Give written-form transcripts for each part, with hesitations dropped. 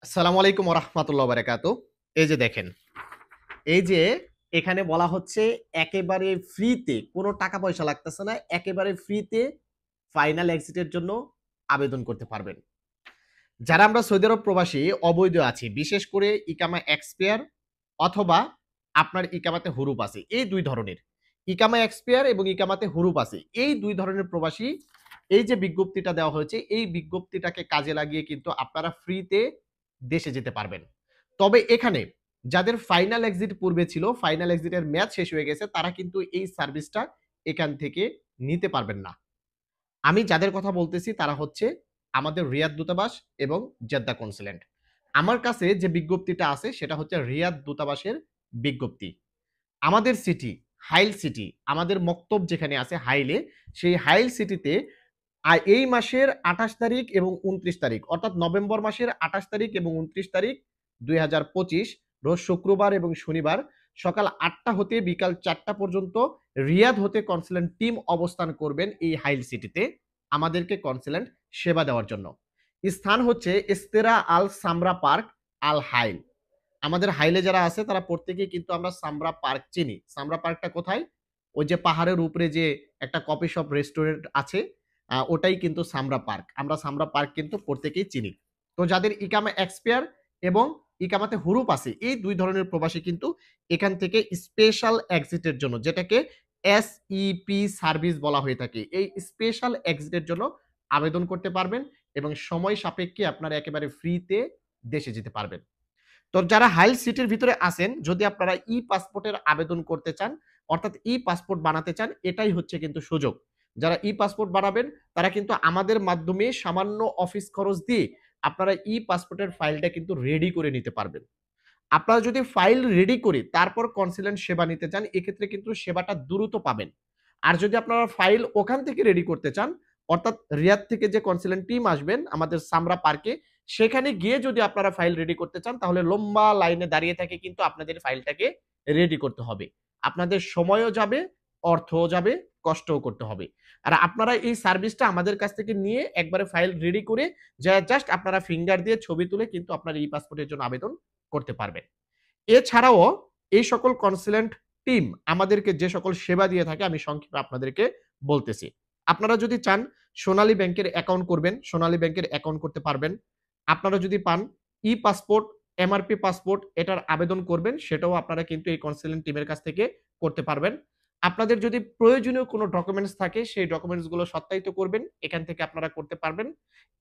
আসসালামু আলাইকুম ওয়া রাহমাতুল্লাহি ওয়া বারাকাতুহু। এই যে দেখেন, এই যে এখানে বলা হচ্ছে একেবারে ফ্রিতে কোনো টাকা পয়সা লাগতেছে না। একেবারে ফ্রিতে ফাইনাল এক্সিট এর জন্য আবেদন করতে পারবেন। যারা আমরা সৌদি আরব প্রবাসী অবৈধ আছি, বিশেষ করে ইকামা এক্সপায়ার অথবা আপনার ইকামাতে হুরুপ আছে। এই ২ ধরনের। ইকামা এক্সপায়ার এবং ইকামাতে হুরুপ আছে। এই ২ ধরনের প্রবাসী এই যে বিজ্ঞপ্তিটা দেওয়া হয়েছে, এই বিজ্ঞপ্তিটাকে কাজে লাগিয়ে কিন্তু আপনারা ফ্রিতে দেশে যেতে পারবেন। তবে এখানে যাদের ফাইনাল এক্সিট পূর্বে ছিল, ফাইনাল এক্সিট এর মেয়াদ শেষ হয়ে গেছে, তারা কিন্তু এই সার্ভিসটা এখান থেকে নিতে পারবেন না। আমি যাদের কথা বলতেছি তারা হচ্ছে আমাদের রিয়াদ দূতাবাস এবং জেদ্দা কনস্যুলেট। আমার কাছে যে বিজ্ঞপ্তিটা আছে সেটা হচ্ছে রিয়াদ দূতাবাসের বিজ্ঞপ্তি। আমাদের সিটি, হাইল সিটি, আমাদের মক্তব যেখানে আছে হাইলে, সেই হাইল সিটিতে এই মাসের ২৮ তারিখ এবং ২৯ তারিখ অর্থাৎ নভেম্বর মাসের ২৮ তারিখ এবং ২৯ তারিখ ২০২৫ রোজ শুক্রবার এবং শনিবার সকাল ৮টা হতে বিকাল ৪টা পর্যন্ত রিয়াদ হতে কনস্যুলেট টিম অবস্থান করবেন এই হাইল সিটিতে আমাদেরকে কনস্যুলেট সেবা দেওয়ার জন্য। স্থান হচ্ছে ইস্তেরা আল সামরা পার্ক আল হাইল। আমাদের হাইলে যারা আছে তারা প্রত্যেকেই কিন্তু আমরা সামরা পার্ক চিনি। সামরা পার্কটা কোথায়? ওই যে পাহাড়ের উপরে যে একটা কফি শপ রেস্টুরেন্ট আছে, ওটাই কিন্তু সামরা পার্ক। আমরা সামরা পার্ক কিন্তু প্রত্যেকেই চিনি। তো যাদের ইকামা এক্সপায়ার এবং ইকামাতে হুরুপ আছে, এই ২ ধরনের প্রবাসী কিন্তু এখান থেকে স্পেশাল এক্সিট এর জন্য, যেটাকে এসইপি সার্ভিস বলা হয়ে থাকে। এই স্পেশাল এক্সিট এর জন্য আবেদন করতে পারবেন এবং সময় সাপেক্ষে আপনারা একেবারে ফ্রিতে দেশে যেতে পারবেন। তো যারা হাইল সিটির ভিতরে আছেন, যদি আপনারা পাসপোর্টের আবেদন করতে চান, অর্থাৎ পাসপোর্ট বানাতে চান, এটাই হচ্ছে কিন্তু সুযোগ। যারা পাসপোর্ট বানাবেন তারা কিন্তু আমাদের মাধ্যমে সামান্য অফিস খরচ দিয়ে আপনারা পাসপোর্টের ফাইলটা কিন্তু রেডি করে নিতে পারবেন। আপনারা যদি ফাইল রেডি করে তারপর কনস্যুলেট সেবা নিতে চান, এক্ষেত্রে কিন্তু সেবাটা দ্রুত পাবেন। আর যদি আপনারা ফাইল ওখান থেকে রেডি করতে চান, অর্থাৎ রিয়াদ থেকে যে কনস্যুলেট টিম আসবেন আমাদের সামরা পার্কে, সেখানে গিয়ে যদি আপনারা ফাইল রেডি করতে চান, তাহলে লম্বা লাইনে দাঁড়িয়ে থেকে কিন্তু আপনাদের ফাইলটাকে রেডি করতে হবে। আপনাদের সময়ও যাবে, অর্থও যাবে, কষ্টও করতে হবে। আর আপনারা এই সার্ভিসটা আমাদের কাছ থেকে নিয়ে একবারে ফাইল রেডি করে জাস্ট আপনারা ফিঙ্গার দিয়ে ছবি তুলে কিন্তু আপনার পাসপোর্টের জন্য আবেদন করতে পারবেন। এছাড়াও এই সকল কনস্যুলেট টিম আমাদেরকে যে সকল সেবা দিয়ে থাকে আমি সংক্ষেপে আপনাদেরকে বলতেছি। আপনারা যদি চান সোনালী ব্যাংকের অ্যাকাউন্ট করবেন, সোনালী ব্যাংকের অ্যাকাউন্ট করতে পারবেন। আপনারা যদি পান পাসপোর্ট, এমআরপি পাসপোর্ট এটার আবেদন করবেন, সেটাও আপনারা কিন্তু এই কনস্যুলেট টিমের কাছ থেকে করতে পারবেন। আপনাদের যদি প্রয়োজনীয় কোনো ডকুমেন্টস থাকে সেই ডকুমেন্টস গুলো সত্যায়িত করবেন, এখান থেকে আপনারা করতে পারবেন।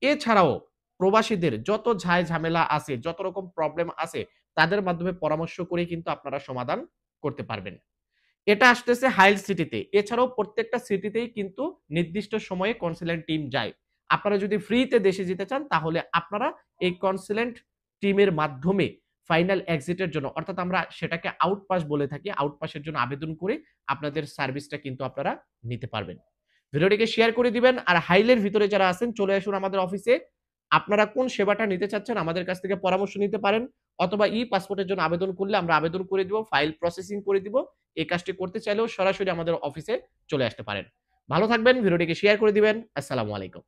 এছাড়াও প্রবাসীদের যত ঝামেলা আছে, যত রকম প্রবলেম আছে তাদের মাধ্যমে পরামর্শ করে কিন্তু আপনারা সমাধান করতে পারবেন। এটা আসতেছে হাইল সিটিতে। এছাড়াও প্রত্যেকটা সিটিতেই কিন্তু নির্দিষ্ট সময়ে কনস্যুলেট টিম যায়। আপনারা যদি ফ্রিতে দেশে যেতে চান তাহলে আপনারা এই কনস্যুলেট টিমের মাধ্যমে ফাইনাল এক্সিট এর জন্য, অর্থাৎ আমরা সেটাকে আউটপাস বলে থাকি, আউটপাসের জন্য আবেদন করে আপনাদের সার্ভিসটা কিন্তু আপনারা নিতে পারবেন। ভিডিওটিকে শেয়ার করে দিবেন। আর হাইলের ভিতরে যারা আছেন চলে আসুন আমাদের অফিসে। আপনারা কোন সেবাটা নিতে চাচ্ছেন আমাদের কাছ থেকে পরামর্শ নিতে পারেন, অথবা পাসপোর্টের জন্য আবেদন করলে আমরা আবেদন করে দিব, ফাইল প্রসেসিং করে দিব। এই কাজটি করতে চাইলেও সরাসরি আমাদের অফিসে চলে আসতে পারেন। ভালো থাকবেন, ভিডিওটিকে শেয়ার করে দিবেন। আসসালামু আলাইকুম।